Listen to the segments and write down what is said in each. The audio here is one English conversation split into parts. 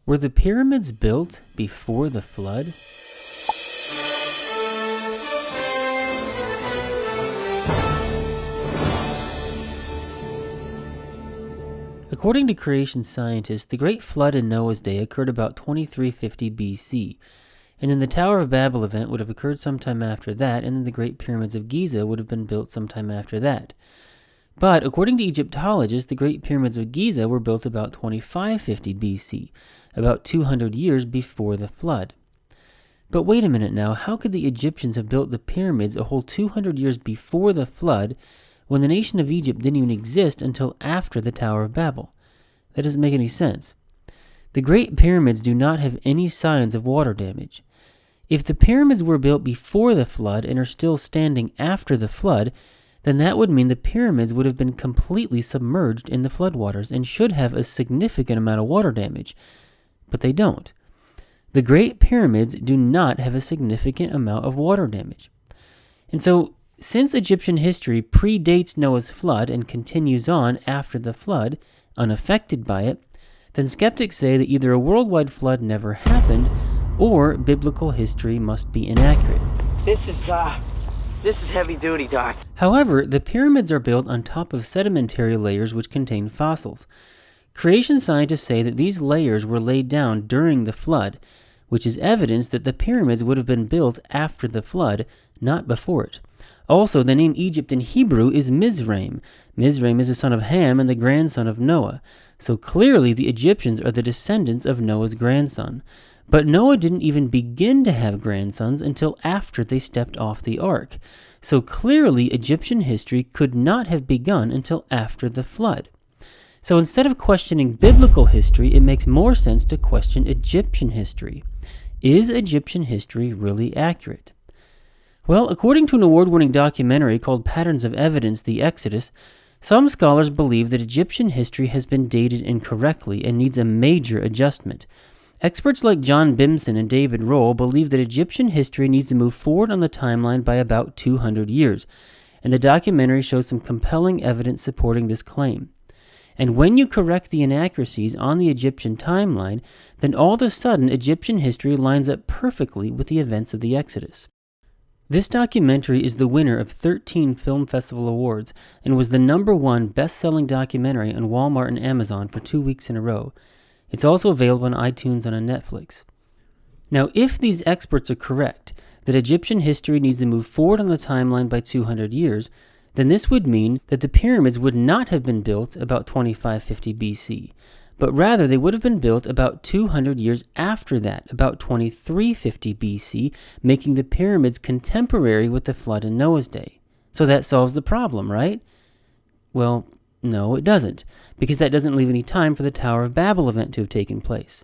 Were the pyramids built before the flood? According to creation scientists, the Great Flood in Noah's day occurred about 2350 BC, and then the Tower of Babel event would have occurred sometime after that, and then the Great Pyramids of Giza would have been built sometime after that. But according to Egyptologists, the Great Pyramids of Giza were built about 2550 BC, about 200 years before the flood. But wait a minute now, how could the Egyptians have built the pyramids a whole 200 years before the flood when the nation of Egypt didn't even exist until after the Tower of Babel? That doesn't make any sense. The Great Pyramids do not have any signs of water damage. If the pyramids were built before the flood and are still standing after the flood, then that would mean the pyramids would have been completely submerged in the floodwaters and should have a significant amount of water damage. But they don't. The Great Pyramids do not have a significant amount of water damage. And so, since Egyptian history predates Noah's flood and continues on after the flood, unaffected by it, then skeptics say that either a worldwide flood never happened or biblical history must be inaccurate. This is heavy duty, Doc. However, the pyramids are built on top of sedimentary layers which contain fossils. Creation scientists say that these layers were laid down during the flood, which is evidence that the pyramids would have been built after the flood, not before it. Also, the name Egypt in Hebrew is Mizraim. Mizraim is the son of Ham and the grandson of Noah. So clearly the Egyptians are the descendants of Noah's grandson. But Noah didn't even begin to have grandsons until after they stepped off the ark. So clearly Egyptian history could not have begun until after the flood. So instead of questioning biblical history, it makes more sense to question Egyptian history. Is Egyptian history really accurate? Well, according to an award-winning documentary called Patterns of Evidence, The Exodus, some scholars believe that Egyptian history has been dated incorrectly and needs a major adjustment. Experts like John Bimson and David Rohl believe that Egyptian history needs to move forward on the timeline by about 200 years, and the documentary shows some compelling evidence supporting this claim. And when you correct the inaccuracies on the Egyptian timeline, then all of a sudden Egyptian history lines up perfectly with the events of the Exodus. This documentary is the winner of 13 Film Festival Awards and was the #1 best-selling documentary on Walmart and Amazon for 2 weeks in a row. It's also available on iTunes and on Netflix. Now, if these experts are correct, that Egyptian history needs to move forward on the timeline by 200 years, then this would mean that the pyramids would not have been built about 2550 BC, but rather they would have been built about 200 years after that, about 2350 BC, making the pyramids contemporary with the flood in Noah's day. So that solves the problem, right? Well, no, it doesn't, because that doesn't leave any time for the Tower of Babel event to have taken place.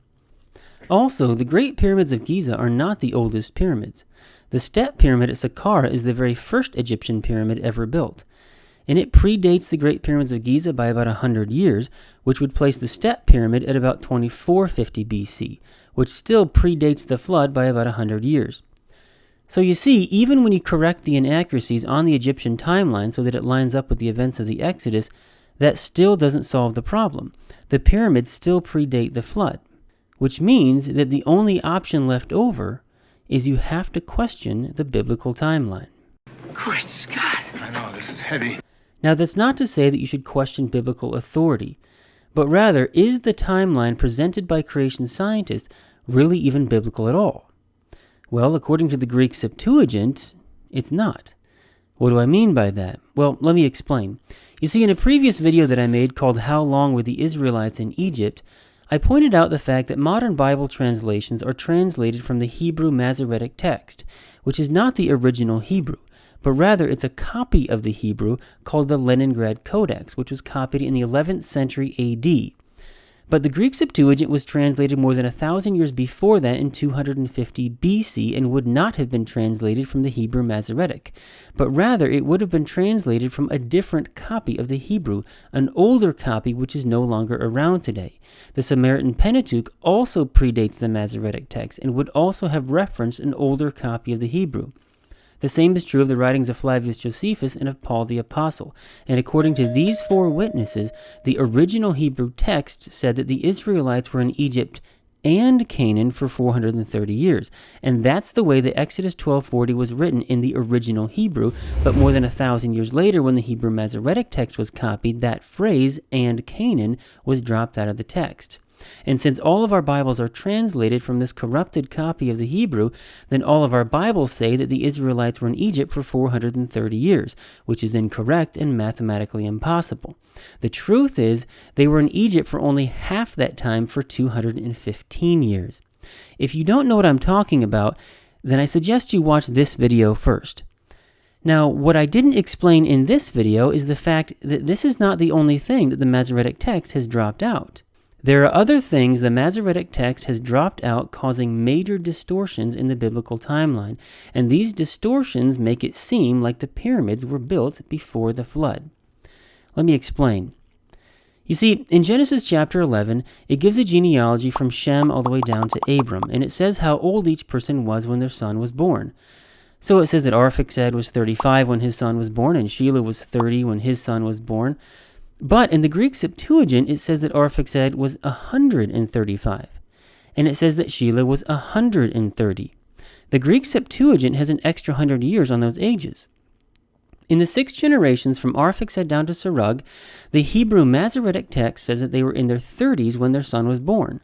Also, the Great Pyramids of Giza are not the oldest pyramids. The Step Pyramid at Saqqara is the very first Egyptian pyramid ever built, and it predates the Great Pyramids of Giza by about 100 years, which would place the Step Pyramid at about 2450 BC, which still predates the flood by about 100 years. So you see, even when you correct the inaccuracies on the Egyptian timeline so that it lines up with the events of the Exodus, that still doesn't solve the problem. The pyramids still predate the flood, which means that the only option left over is you have to question the biblical timeline. Great Scott. I know, this is heavy. Now, that's not to say that you should question biblical authority, but rather, is the timeline presented by creation scientists really even biblical at all? Well, according to the Greek Septuagint, it's not. What do I mean by that? Well, let me explain. You see, in a previous video that I made called How Long Were the Israelites in Egypt, I pointed out the fact that modern Bible translations are translated from the Hebrew Masoretic text, which is not the original Hebrew, but rather it's a copy of the Hebrew called the Leningrad Codex, which was copied in the 11th century AD. But the Greek Septuagint was translated more than 1,000 years before that in 250 BC and would not have been translated from the Hebrew Masoretic, but rather it would have been translated from a different copy of the Hebrew, an older copy which is no longer around today. The Samaritan Pentateuch also predates the Masoretic text and would also have referenced an older copy of the Hebrew. The same is true of the writings of Flavius Josephus and of Paul the Apostle. And according to these four witnesses, the original Hebrew text said that the Israelites were in Egypt and Canaan for 430 years. And that's the way that Exodus 12:40 was written in the original Hebrew, but more than 1,000 years later, when the Hebrew Masoretic text was copied, that phrase, and Canaan, was dropped out of the text. And since all of our Bibles are translated from this corrupted copy of the Hebrew, then all of our Bibles say that the Israelites were in Egypt for 430 years, which is incorrect and mathematically impossible. The truth is, they were in Egypt for only half that time, for 215 years. If you don't know what I'm talking about, then I suggest you watch this video first. Now, what I didn't explain in this video is the fact that this is not the only thing that the Masoretic text has dropped out. There are other things the Masoretic text has dropped out, causing major distortions in the biblical timeline, and these distortions make it seem like the pyramids were built before the flood. Let me explain. You see, in Genesis chapter 11, it gives a genealogy from Shem all the way down to Abram, and it says how old each person was when their son was born. So it says that Arphaxad was 35 when his son was born, and Shelah was 30 when his son was born. But in the Greek Septuagint, it says that Arphaxad was 135, and it says that Shelah was 130. The Greek Septuagint has an extra 100 years on those ages. In the 6 generations from Arphaxad down to Serug, the Hebrew Masoretic text says that they were in their 30s when their son was born.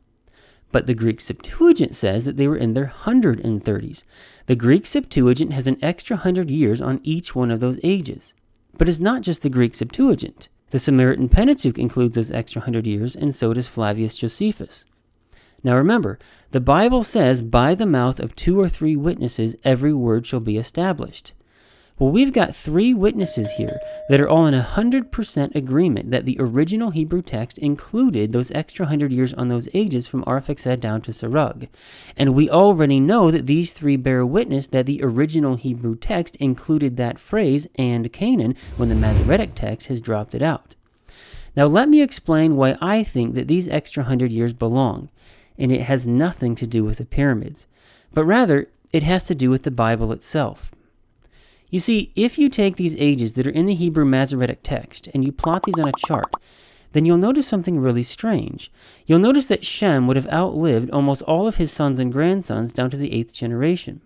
But the Greek Septuagint says that they were in their 130s. The Greek Septuagint has an extra 100 years on each one of those ages. But it's not just the Greek Septuagint. The Samaritan Pentateuch includes those extra 100 years, and so does Flavius Josephus. Now remember, the Bible says, by the mouth of 2 or 3 witnesses, every word shall be established. Well, we've got 3 witnesses here that are all in 100% agreement that the original Hebrew text included those extra 100 years on those ages from Arphaxad down to Serug. And we already know that these 3 bear witness that the original Hebrew text included that phrase, and Canaan, when the Masoretic text has dropped it out. Now let me explain why I think that these extra 100 years belong, and it has nothing to do with the pyramids, but rather it has to do with the Bible itself. You see, if you take these ages that are in the Hebrew Masoretic text and you plot these on a chart, then you'll notice something really strange. You'll notice that Shem would have outlived almost all of his sons and grandsons down to the 8th generation.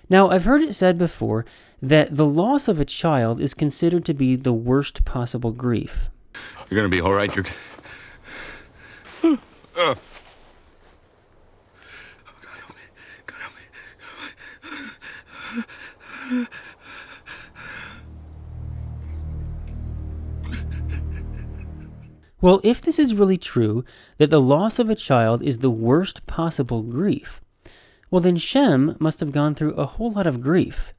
Now, I've heard it said before that the loss of a child is considered to be the worst possible grief. You're going to be all right. Well, if this is really true, that the loss of a child is the worst possible grief, well then Shem must have gone through a whole lot of grief.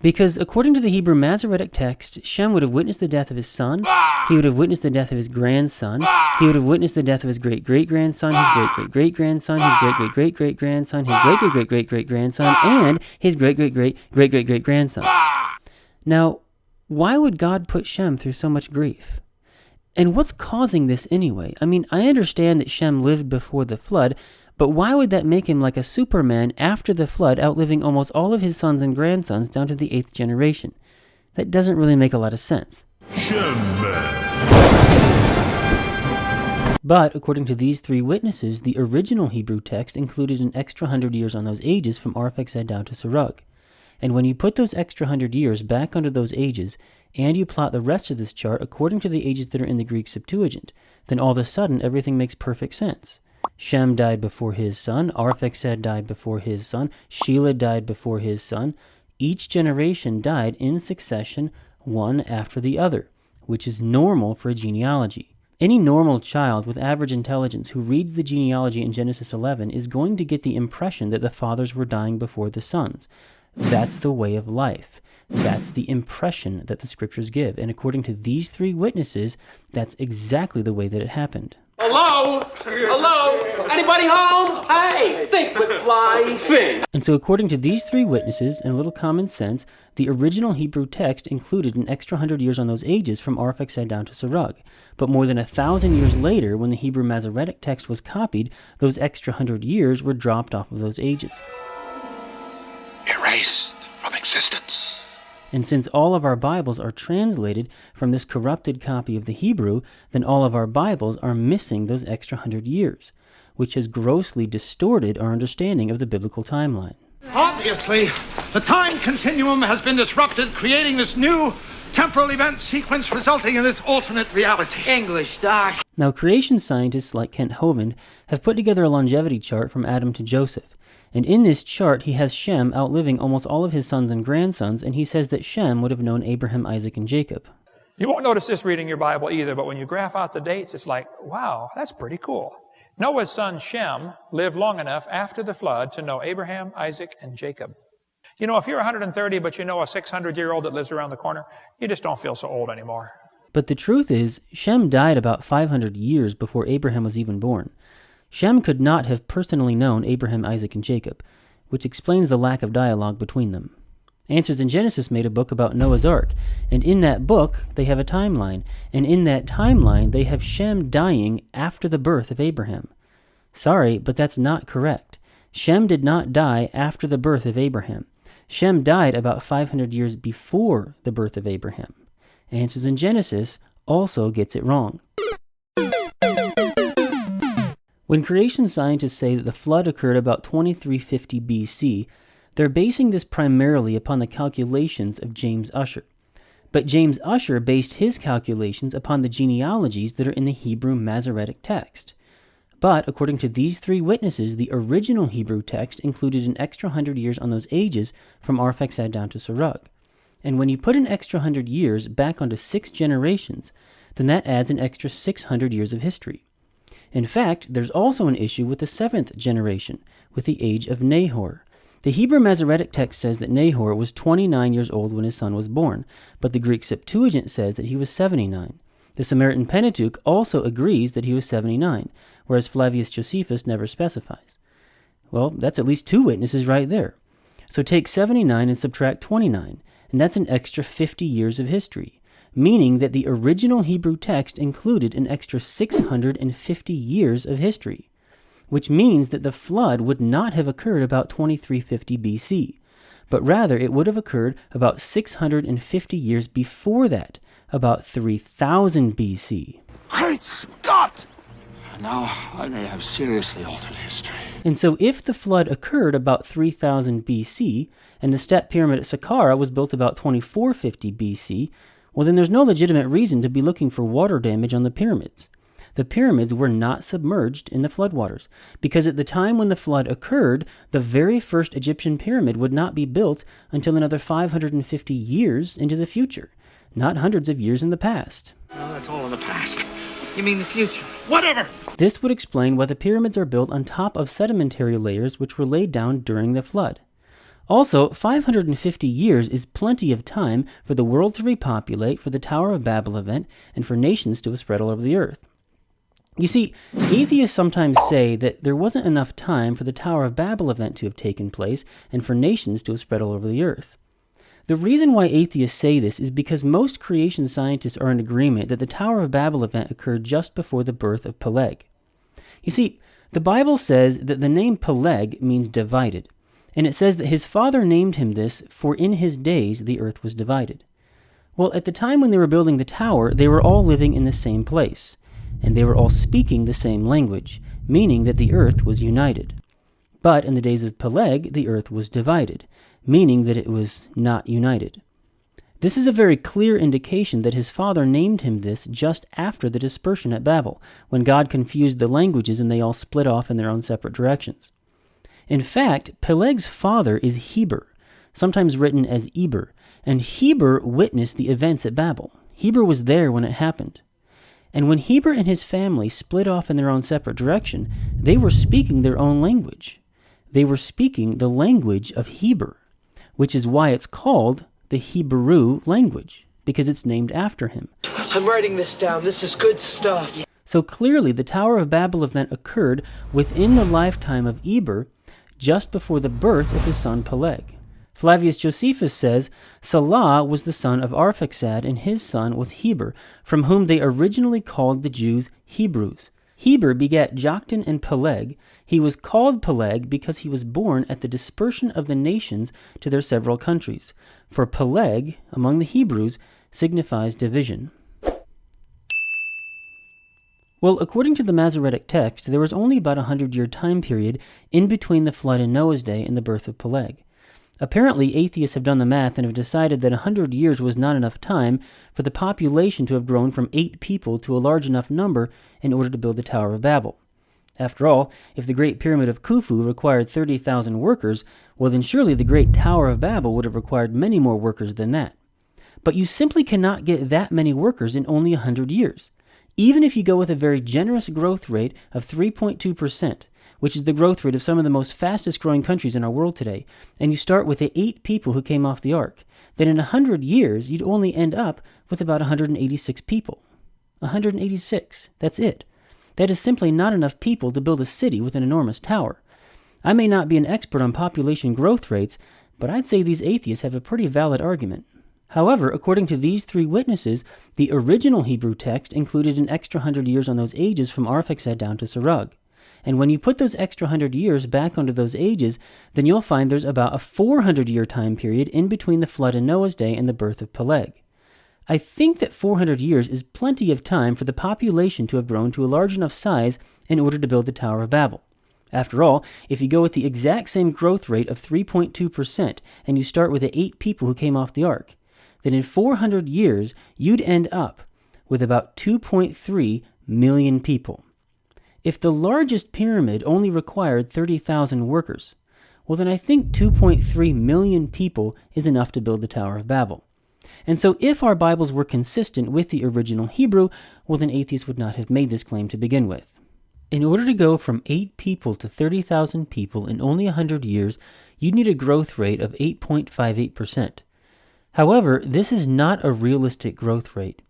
Because according to the Hebrew Masoretic text, Shem would have witnessed the death of his son, he would have witnessed the death of his grandson, he would have witnessed the death of his great-great-grandson, his great-great-great-grandson, his great-great-great-great-grandson, his great-great-great-great-grandson, and his great-great-great-great-great-grandson. Now, why would God put Shem through so much grief? And what's causing this anyway? I mean, I understand that Shem lived before the flood, but why would that make him like a Superman after the flood, outliving almost all of his sons and grandsons down to the 8th generation? That doesn't really make a lot of sense. But according to these 3 witnesses, the original Hebrew text included an extra 100 years on those ages from Arphaxad down to Serug. And when you put those extra 100 years back under those ages, and you plot the rest of this chart according to the ages that are in the Greek Septuagint, then all of a sudden everything makes perfect sense. Shem died before his son, Arphaxad died before his son, Shelah died before his son. Each generation died in succession, one after the other, which is normal for a genealogy. Any normal child with average intelligence who reads the genealogy in Genesis 11 is going to get the impression that the fathers were dying before the sons. That's the way of life. That's the impression that the scriptures give. And according to these 3 witnesses, that's exactly the way that it happened. Hello? Hello? Anybody home? Hey, think with fly, think. And so according to these 3 witnesses and a little common sense, the original Hebrew text included an extra 100 years on those ages from Arphaxad down to Serug. But more than 1,000 years later, when the Hebrew Masoretic text was copied, those extra 100 years were dropped off of those ages. Erased from existence. And since all of our Bibles are translated from this corrupted copy of the Hebrew, then all of our Bibles are missing those extra 100 years, which has grossly distorted our understanding of the biblical timeline. Obviously, the time continuum has been disrupted, creating this new temporal event sequence resulting in this alternate reality. English, Doc. Now, creation scientists like Kent Hovind have put together a longevity chart from Adam to Joseph. And in this chart, he has Shem outliving almost all of his sons and grandsons, and he says that Shem would have known Abraham, Isaac, and Jacob. You won't notice this reading your Bible either, but when you graph out the dates, it's like, wow, that's pretty cool. Noah's son Shem lived long enough after the flood to know Abraham, Isaac, and Jacob. You know, if you're 130, but you know a 600-year-old that lives around the corner, you just don't feel so old anymore. But the truth is, Shem died about 500 years before Abraham was even born. Shem could not have personally known Abraham, Isaac, and Jacob, which explains the lack of dialogue between them. Answers in Genesis made a book about Noah's Ark, and in that book, they have a timeline, and in that timeline, they have Shem dying after the birth of Abraham. Sorry, but that's not correct. Shem did not die after the birth of Abraham. Shem died about 500 years before the birth of Abraham. Answers in Genesis also gets it wrong. When creation scientists say that the flood occurred about 2350 BC, they're basing this primarily upon the calculations of James Ussher. But James Ussher based his calculations upon the genealogies that are in the Hebrew Masoretic text. But according to these three witnesses, the original Hebrew text included an extra 100 years on those ages from Arphaxad down to Serug. And when you put an extra 100 years back onto 6 generations, then that adds an extra 600 years of history. In fact, there's also an issue with the 7th generation, with the age of Nahor. The Hebrew Masoretic text says that Nahor was 29 years old when his son was born, but the Greek Septuagint says that he was 79. The Samaritan Pentateuch also agrees that he was 79, whereas Flavius Josephus never specifies. Well, that's at least 2 witnesses right there. So take 79 and subtract 29, and that's an extra 50 years of history, meaning that the original Hebrew text included an extra 650 years of history, which means that the flood would not have occurred about 2350 BC, but rather it would have occurred about 650 years before that, about 3000 BC. Great Scott! Now I may have seriously altered history. And so if the flood occurred about 3000 BC, and the step pyramid at Saqqara was built about 2450 BC, well then there's no legitimate reason to be looking for water damage on the pyramids. The pyramids were not submerged in the floodwaters, because at the time when the flood occurred, the very first Egyptian pyramid would not be built until another 550 years into the future, not hundreds of years in the past. Well, that's all in the past. You mean the future? Whatever! This would explain why the pyramids are built on top of sedimentary layers which were laid down during the flood. Also, 550 years is plenty of time for the world to repopulate, for the Tower of Babel event, and for nations to have spread all over the earth. You see, atheists sometimes say that there wasn't enough time for the Tower of Babel event to have taken place and for nations to have spread all over the earth. The reason why atheists say this is because most creation scientists are in agreement that the Tower of Babel event occurred just before the birth of Peleg. You see, the Bible says that the name Peleg means divided, and it says that his father named him this, for in his days the earth was divided. Well, at the time when they were building the tower, they were all living in the same place, and they were all speaking the same language, meaning that the earth was united. But in the days of Peleg, the earth was divided, meaning that it was not united. This is a very clear indication that his father named him this just after the dispersion at Babel, when God confused the languages and they all split off in their own separate directions. In fact, Peleg's father is Heber, sometimes written as Eber, and Heber witnessed the events at Babel. Heber was there when it happened. And when Heber and his family split off in their own separate direction, they were speaking their own language. They were speaking the language of Heber, which is why it's called the Hebrew language, because it's named after him. I'm writing this down. This is good stuff. So clearly, the Tower of Babel event occurred within the lifetime of Eber, just before the birth of his son Peleg. Flavius Josephus says, Salah was the son of Arphaxad, and his son was Heber, from whom they originally called the Jews Hebrews. Heber begat Joktan and Peleg. He was called Peleg because he was born at the dispersion of the nations to their several countries. For Peleg, among the Hebrews, signifies division. Well, according to the Masoretic text, there was only about a 100-year time period in between the flood in Noah's day and the birth of Peleg. Apparently, atheists have done the math and have decided that 100 years was not enough time for the population to have grown from 8 people to a large enough number in order to build the Tower of Babel. After all, if the Great Pyramid of Khufu required 30,000 workers, well then surely the Great Tower of Babel would have required many more workers than that. But you simply cannot get that many workers in only 100 years. Even if you go with a very generous growth rate of 3.2%, which is the growth rate of some of the most fastest growing countries in our world today, and you start with the 8 people who came off the ark, then in 100 years you'd only end up with about 186 people. 186, that's it. That is simply not enough people to build a city with an enormous tower. I may not be an expert on population growth rates, but I'd say these atheists have a pretty valid argument. However, according to these 3 witnesses, the original Hebrew text included an extra 100 years on those ages from Arphaxad down to Serug. And when you put those extra 100 years back onto those ages, then you'll find there's about a 400-year time period in between the flood in Noah's day and the birth of Peleg. I think that 400 years is plenty of time for the population to have grown to a large enough size in order to build the Tower of Babel. After all, if you go with the exact same growth rate of 3.2% and you start with the 8 people who came off the ark, then in 400 years you'd end up with about 2.3 million people. If the largest pyramid only required 30,000 workers, well then I think 2.3 million people is enough to build the Tower of Babel. And so if our Bibles were consistent with the original Hebrew, well then atheists would not have made this claim to begin with. In order to go from 8 people to 30,000 people in only 100 years, you'd need a growth rate of 8.58%. However, this is not a realistic growth rate.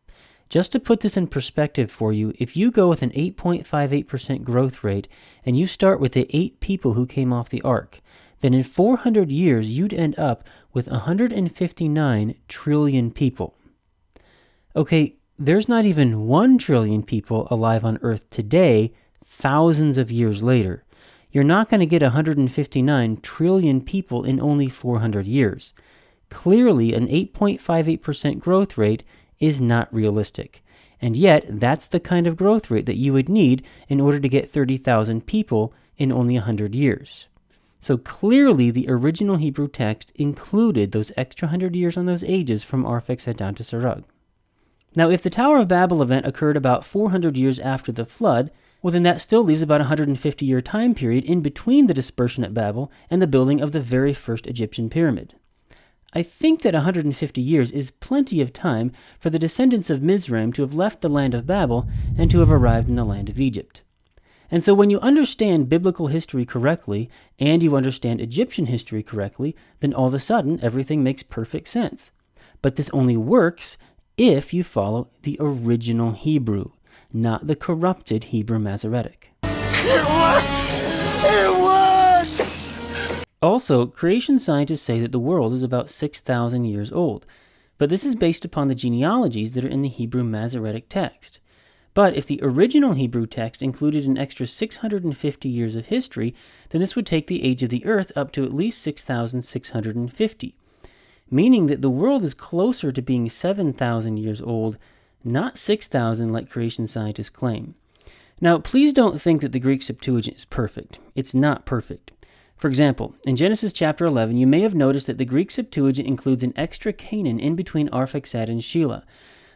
Just to put this in perspective for you, if you go with an 8.58% growth rate and you start with the 8 people who came off the ark, then in 400 years you'd end up with 159 trillion people. Okay, there's not even 1 trillion people alive on Earth today, thousands of years later. You're not going to get 159 trillion people in only 400 years. Clearly, an 8.58% growth rate is not realistic. And yet, that's the kind of growth rate that you would need in order to get 30,000 people in only 100 years. So clearly, the original Hebrew text included those extra 100 years on those ages from Arphaxad down to Serug. Now, if the Tower of Babel event occurred about 400 years after the flood, well then that still leaves about a 150-year time period in between the dispersion at Babel and the building of the very first Egyptian pyramid. I think that 150 years is plenty of time for the descendants of Mizraim to have left the land of Babel and to have arrived in the land of Egypt. And so when you understand biblical history correctly and you understand Egyptian history correctly, then all of a sudden everything makes perfect sense. But this only works if you follow the original Hebrew, not the corrupted Hebrew Masoretic. It works! It works! Also, creation scientists say that the world is about 6,000 years old, but this is based upon the genealogies that are in the Hebrew Masoretic text. But if the original Hebrew text included an extra 650 years of history, then this would take the age of the earth up to at least 6,650, meaning that the world is closer to being 7,000 years old, not 6,000 like creation scientists claim. Now, please don't think that the Greek Septuagint is perfect. It's not perfect. For example, in Genesis chapter 11, you may have noticed that the Greek Septuagint includes an extra Canaan in between Arphaxad and Shelah.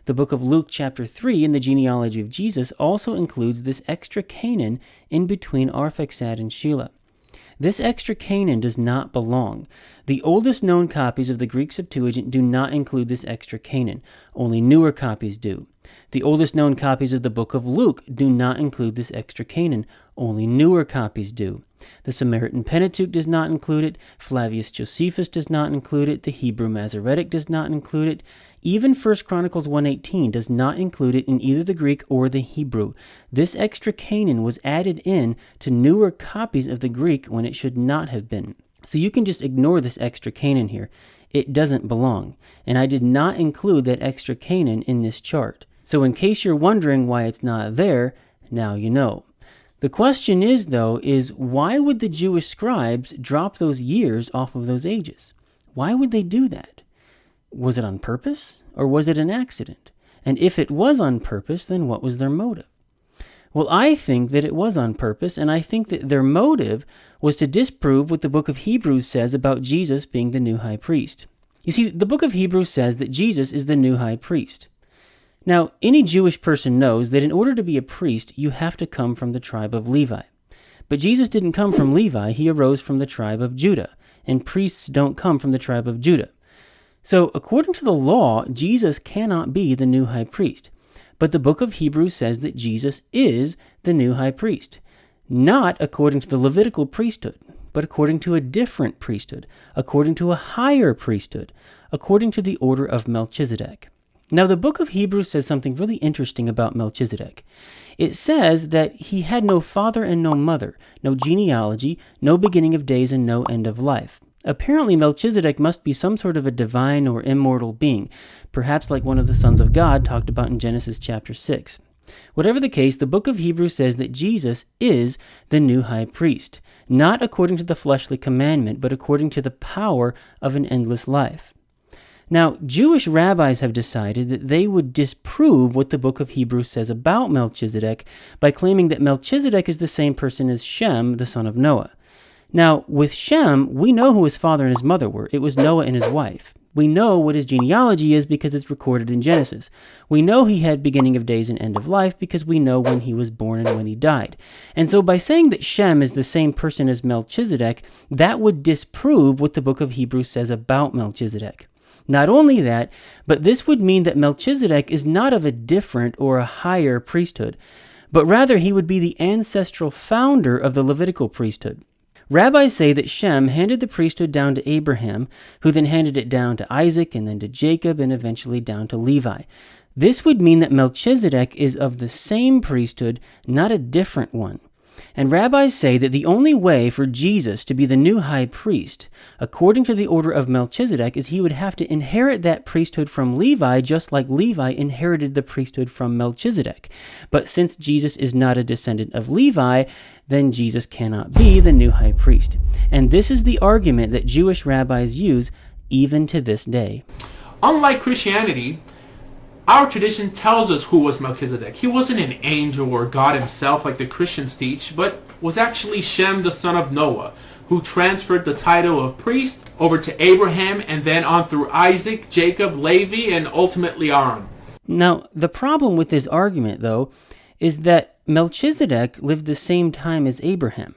The book of Luke chapter 3 in the genealogy of Jesus also includes this extra Canaan in between Arphaxad and Shelah. This extra Canaan does not belong. The oldest known copies of the Greek Septuagint do not include this extra Canaan. Only newer copies do. The oldest known copies of the book of Luke do not include this extra Canaan. Only newer copies do. The Samaritan Pentateuch does not include it. Flavius Josephus does not include it. The Hebrew Masoretic does not include it. Even 1 Chronicles 1:18 does not include it in either the Greek or the Hebrew. This extra Canaan was added in to newer copies of the Greek when it should not have been. So you can just ignore this extra Canaan here. It doesn't belong. And I did not include that extra Canaan in this chart. So in case you're wondering why it's not there, now you know. The question is, though, why would the Jewish scribes drop those years off of those ages? Why would they do that? Was it on purpose, or was it an accident? And if it was on purpose, then what was their motive? Well, I think that it was on purpose, and I think that their motive was to disprove what the book of Hebrews says about Jesus being the new high priest. You see, the book of Hebrews says that Jesus is the new high priest. Now, any Jewish person knows that in order to be a priest, you have to come from the tribe of Levi. But Jesus didn't come from Levi, he arose from the tribe of Judah, and priests don't come from the tribe of Judah. So, according to the law, Jesus cannot be the new high priest. But the book of Hebrews says that Jesus is the new high priest, not according to the Levitical priesthood, but according to a different priesthood, according to a higher priesthood, according to the order of Melchizedek. Now, the book of Hebrews says something really interesting about Melchizedek. It says that he had no father and no mother, no genealogy, no beginning of days, and no end of life. Apparently, Melchizedek must be some sort of a divine or immortal being, perhaps like one of the sons of God talked about in Genesis chapter 6. Whatever the case, the book of Hebrews says that Jesus is the new high priest, not according to the fleshly commandment, but according to the power of an endless life. Now, Jewish rabbis have decided that they would disprove what the book of Hebrews says about Melchizedek by claiming that Melchizedek is the same person as Shem, the son of Noah. Now, with Shem, we know who his father and his mother were. It was Noah and his wife. We know what his genealogy is because it's recorded in Genesis. We know he had beginning of days and end of life because we know when he was born and when he died. And so by saying that Shem is the same person as Melchizedek, that would disprove what the book of Hebrews says about Melchizedek. Not only that, but this would mean that Melchizedek is not of a different or a higher priesthood, but rather he would be the ancestral founder of the Levitical priesthood. Rabbis say that Shem handed the priesthood down to Abraham, who then handed it down to Isaac and then to Jacob and eventually down to Levi. This would mean that Melchizedek is of the same priesthood, not a different one. And rabbis say that the only way for Jesus to be the new high priest, according to the order of Melchizedek, is he would have to inherit that priesthood from Levi, just like Levi inherited the priesthood from Melchizedek. But since Jesus is not a descendant of Levi, then Jesus cannot be the new high priest. And this is the argument that Jewish rabbis use even to this day. Unlike Christianity, our tradition tells us who was Melchizedek. He wasn't an angel or God himself like the Christians teach, but was actually Shem, the son of Noah, who transferred the title of priest over to Abraham and then on through Isaac, Jacob, Levi, and ultimately Aaron. Now, the problem with this argument, though, is that Melchizedek lived the same time as Abraham.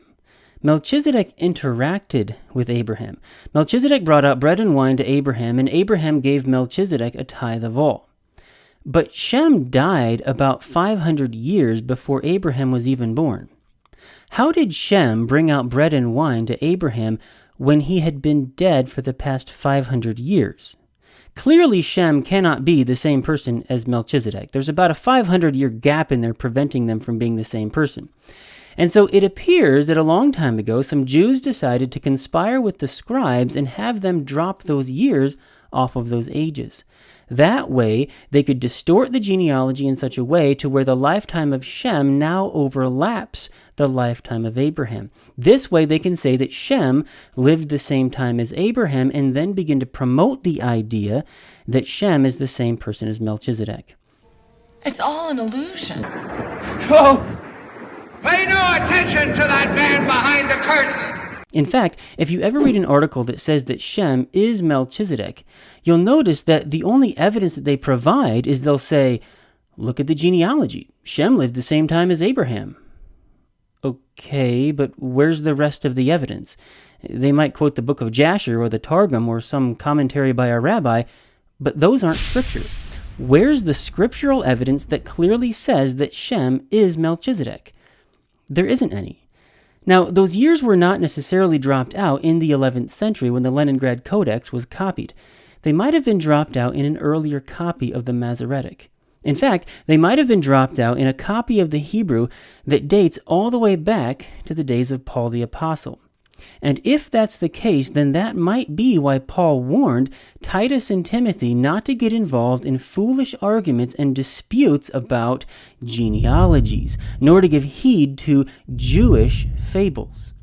Melchizedek interacted with Abraham. Melchizedek brought out bread and wine to Abraham, and Abraham gave Melchizedek a tithe of all. But Shem died about 500 years before Abraham was even born. How did Shem bring out bread and wine to Abraham when he had been dead for the past 500 years? Clearly, Shem cannot be the same person as Melchizedek. There's about a 500-year gap in there preventing them from being the same person. And so it appears that a long time ago, some Jews decided to conspire with the scribes and have them drop those years off of those ages. That way, they could distort the genealogy in such a way to where the lifetime of Shem now overlaps the lifetime of Abraham. This way, they can say that Shem lived the same time as Abraham and then begin to promote the idea that Shem is the same person as Melchizedek. It's all an illusion. Oh, pay no attention to that man behind the curtain. In fact, if you ever read an article that says that Shem is Melchizedek, you'll notice that the only evidence that they provide is they'll say, look at the genealogy. Shem lived the same time as Abraham. Okay, but where's the rest of the evidence? They might quote the book of Jasher or the Targum or some commentary by a rabbi, but those aren't scripture. Where's the scriptural evidence that clearly says that Shem is Melchizedek? There isn't any. Now, those years were not necessarily dropped out in the 11th century when the Leningrad Codex was copied. They might have been dropped out in an earlier copy of the Masoretic. In fact, they might have been dropped out in a copy of the Hebrew that dates all the way back to the days of Paul the Apostle. And if that's the case, then that might be why Paul warned Titus and Timothy not to get involved in foolish arguments and disputes about genealogies, nor to give heed to Jewish fables.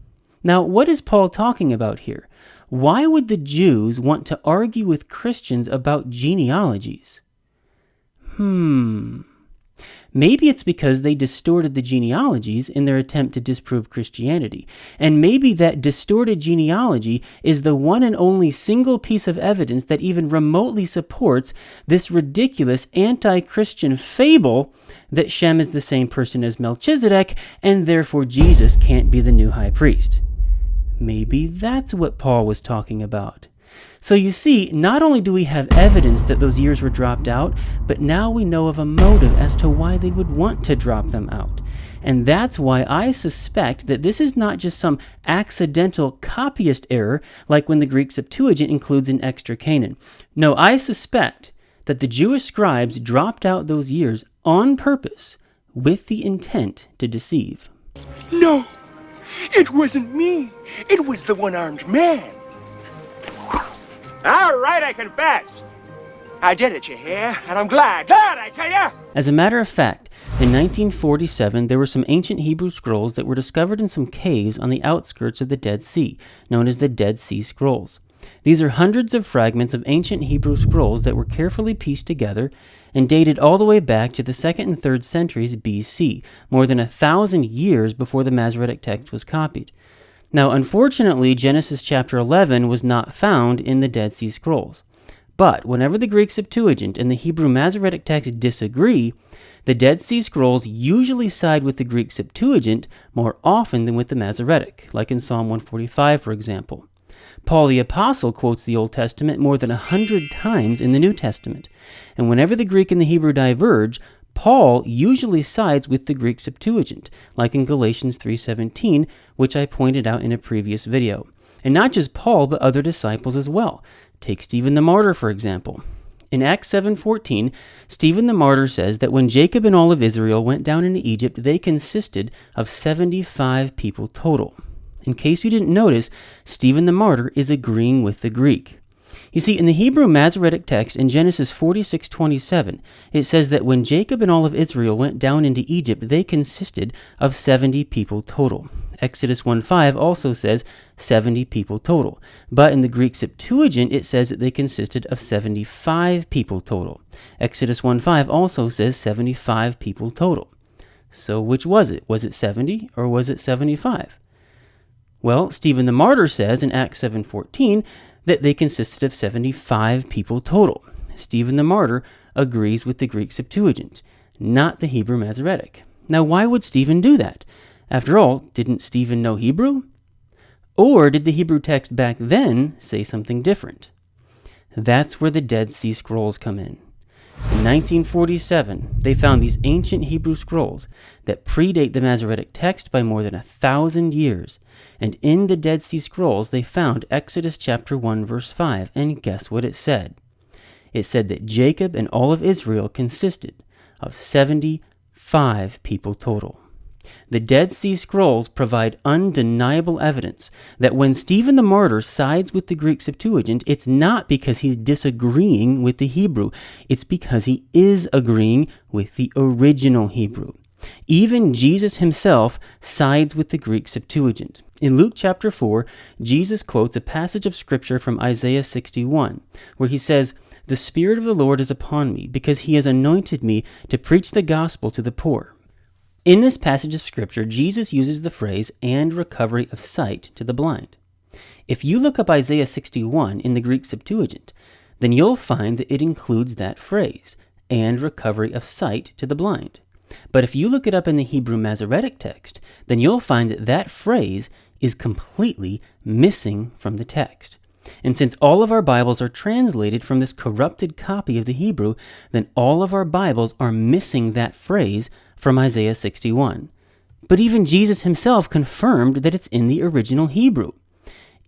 Now, what is Paul talking about here? Why would the Jews want to argue with Christians about genealogies? Maybe it's because they distorted the genealogies in their attempt to disprove Christianity. And maybe that distorted genealogy is the one and only single piece of evidence that even remotely supports this ridiculous anti-Christian fable that Shem is the same person as Melchizedek, and therefore Jesus can't be the new high priest. Maybe that's what Paul was talking about. So you see, not only do we have evidence that those years were dropped out, but now we know of a motive as to why they would want to drop them out. And that's why I suspect that this is not just some accidental copyist error, like when the Greek Septuagint includes an extra Canaan. No, I suspect that the Jewish scribes dropped out those years on purpose with the intent to deceive. No, it wasn't me. It was the one-armed man. All right, I confess. I did it, you hear? And I'm glad. Glad, I tell you! As a matter of fact, in 1947, there were some ancient Hebrew scrolls that were discovered in some caves on the outskirts of the Dead Sea, known as the Dead Sea Scrolls. These are hundreds of fragments of ancient Hebrew scrolls that were carefully pieced together and dated all the way back to the 2nd and 3rd centuries BC, more than 1,000 years before the Masoretic text was copied. Now, unfortunately, Genesis chapter 11 was not found in the Dead Sea Scrolls. But whenever the Greek Septuagint and the Hebrew Masoretic text disagree, the Dead Sea Scrolls usually side with the Greek Septuagint more often than with the Masoretic, like in Psalm 145, for example. Paul the Apostle quotes the Old Testament more than 100 times in the New Testament. And whenever the Greek and the Hebrew diverge, Paul usually sides with the Greek Septuagint, like in Galatians 3:17, which I pointed out in a previous video. And not just Paul, but other disciples as well. Take Stephen the Martyr, for example. In Acts 7:14, Stephen the Martyr says that when Jacob and all of Israel went down into Egypt, they consisted of 75 people total. In case you didn't notice, Stephen the Martyr is agreeing with the Greek. You see, in the Hebrew Masoretic text in Genesis 46:27, it says that when Jacob and all of Israel went down into Egypt, they consisted of 70 people total. Exodus 1:5 also says 70 people total. But in the Greek Septuagint, it says that they consisted of 75 people total. Exodus 1:5 also says 75 people total. So which was it? Was it 70 or was it 75? Well, Stephen the Martyr says in Acts 7:14 that they consisted of 75 people total. Stephen the Martyr agrees with the Greek Septuagint, not the Hebrew Masoretic. Now, why would Stephen do that? After all, didn't Stephen know Hebrew? Or did the Hebrew text back then say something different? That's where the Dead Sea Scrolls come in. In 1947, they found these ancient Hebrew scrolls that predate the Masoretic text by more than 1,000 years. And in the Dead Sea Scrolls, they found Exodus chapter 1, verse 5. And guess what it said? It said that Jacob and all of Israel consisted of 75 people total. The Dead Sea Scrolls provide undeniable evidence that when Stephen the Martyr sides with the Greek Septuagint, it's not because he's disagreeing with the Hebrew. It's because he is agreeing with the original Hebrew. Even Jesus himself sides with the Greek Septuagint. In Luke chapter 4, Jesus quotes a passage of scripture from Isaiah 61, where he says, "The Spirit of the Lord is upon me, because he has anointed me to preach the gospel to the poor." In this passage of scripture, Jesus uses the phrase, "and recovery of sight to the blind." If you look up Isaiah 61 in the Greek Septuagint, then you'll find that it includes that phrase, "and recovery of sight to the blind." But if you look it up in the Hebrew Masoretic text, then you'll find that that phrase is completely missing from the text. And since all of our Bibles are translated from this corrupted copy of the Hebrew, then all of our Bibles are missing that phrase from Isaiah 61. But even Jesus himself confirmed that it's in the original Hebrew.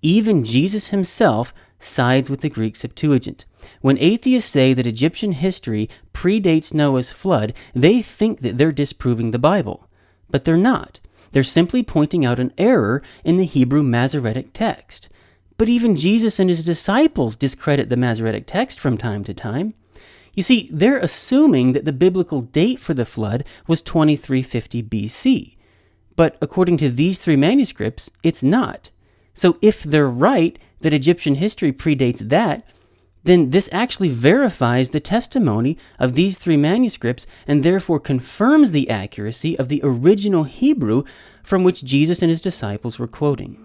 Even Jesus himself sides with the Greek Septuagint. When atheists say that Egyptian history predates Noah's flood, they think that they're disproving the Bible. But they're not. They're simply pointing out an error in the Hebrew Masoretic text. But even Jesus and his disciples discredit the Masoretic text from time to time. You see, they're assuming that the biblical date for the flood was 2350 BC. But according to these three manuscripts, it's not. So if they're right that Egyptian history predates that, then this actually verifies the testimony of these three manuscripts and therefore confirms the accuracy of the original Hebrew from which Jesus and his disciples were quoting.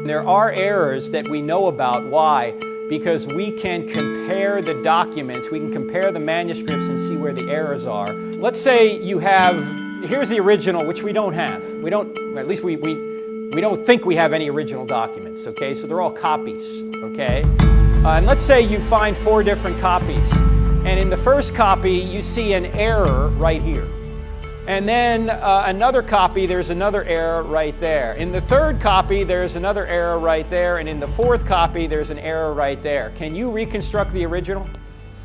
There are errors that we know about. Why? Because we can compare the documents, we can compare the manuscripts and see where the errors are. Let's say you have, here's the original, which we don't have. We don't, at least we don't think we have any original documents, okay? So they're all copies, okay? And let's say you find 4 different copies. And in the first copy, you see an error right here. And then another copy, there's another error right there. In the third copy, there's another error right there. And in the fourth copy, there's an error right there. Can you reconstruct the original?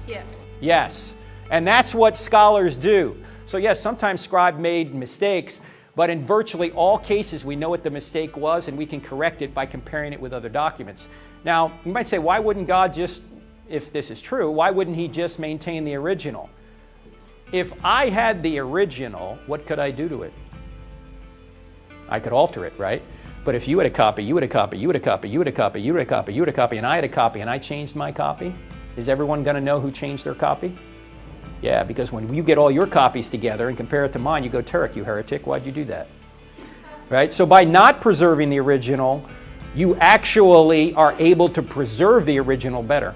Yes. Yes. And that's what scholars do. So yes, sometimes scribe made mistakes, but in virtually all cases, we know what the mistake was, and we can correct it by comparing it with other documents. Now, you might say, why wouldn't God just, if this is true, why wouldn't he just maintain the original? If I had the original, what could I do to it? I could alter it, right? But if you had a copy, you had a copy, you had a copy, you had a copy, you had a copy, you had a copy, and I had a copy, and I changed my copy, is everyone going to know who changed their copy? Yeah, because when you get all your copies together and compare it to mine, you go, Turek, you heretic, why'd you do that? Right? So by not preserving the original, you actually are able to preserve the original better.